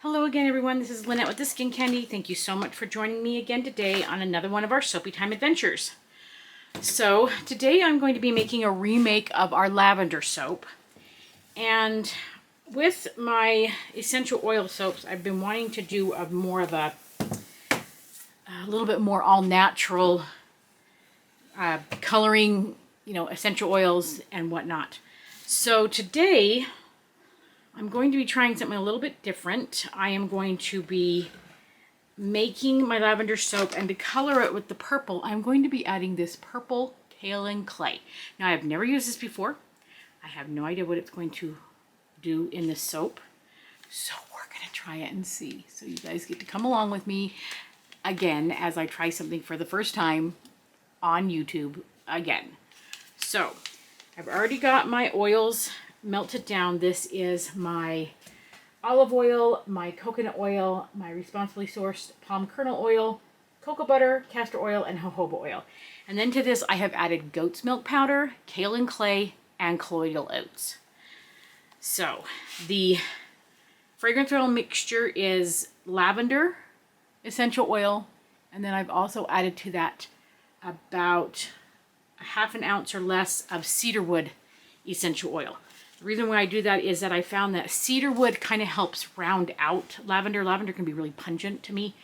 Hello again, everyone. This is Lynette with the Skin Candy. Thank you so much for joining me again today on another one of our Soapy Time adventures. So today I'm going to be making a remake of our lavender soap. And with my essential oil soaps, I've been wanting to do a little bit more all natural coloring, essential oils and whatnot. So today I'm going to be trying something a little bit different. I am going to be making my lavender soap, and to color it with the purple, I'm going to be adding this purple Kaolin clay. Now, I've never used this before. I have no idea what it's going to do in this soap. So we're going to try it and see. So you guys get to come along with me again as I try something for the first time on YouTube again. So I've already got my oils melted down. This is my olive oil, my coconut oil, my responsibly sourced palm kernel oil, cocoa butter, castor oil, and jojoba oil. And then to this I have added goat's milk powder, kaolin clay, and colloidal oats. So the fragrance oil mixture is lavender essential oil, and then I've also added to that about a half an ounce or less of cedarwood essential oil. The reason why I do that is that I found that cedarwood kind of helps round out lavender. Lavender can be really pungent to me,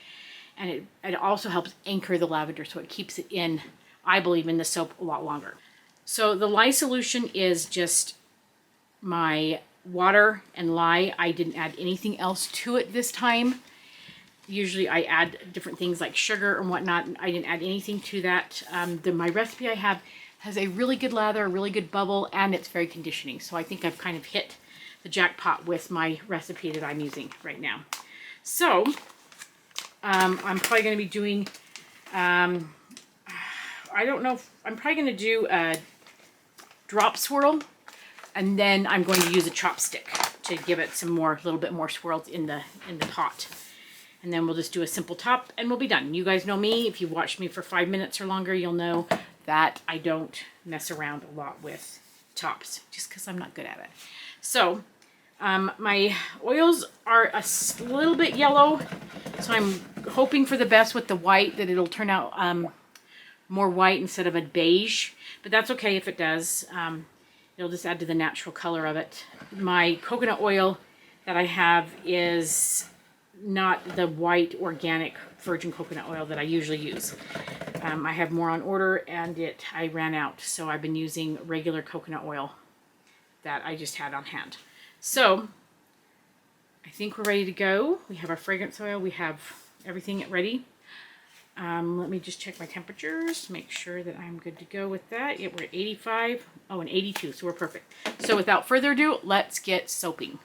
and it also helps anchor the lavender, so it keeps it in, I believe, in the soap a lot longer. So the lye solution is just my water and lye. I didn't add anything else to it this time. Usually I add different things like sugar and whatnot. I didn't add anything to that. My recipe I have has a really good lather, a really good bubble, and it's very conditioning. So I think I've kind of hit the jackpot with my recipe that I'm using right now. So I'm probably going to be doing, I don't know, I'm probably going to do a drop swirl, and then I'm going to use a chopstick to give it some more, a little bit more swirls in the pot. And then we'll just do a simple top and we'll be done. You guys know me. If you've watched me for 5 minutes or longer, you'll know that I don't mess around a lot with tops just because I'm not good at it. So my oils are a little bit yellow, so I'm hoping for the best with the white, that it'll turn out more white instead of a beige, but that's okay if it does. It'll just add to the natural color of it. My coconut oil that I have is not the white organic virgin coconut oil that I usually use. I have more on order, and I ran out, so I've been using regular coconut oil that I just had on hand. So I think we're ready to go. We have our fragrance oil, we have everything ready. Let me just check my temperatures, make sure that I'm good to go with that. Yeah, we're at 85, and 82, so we're perfect. So without further ado, let's get soaping.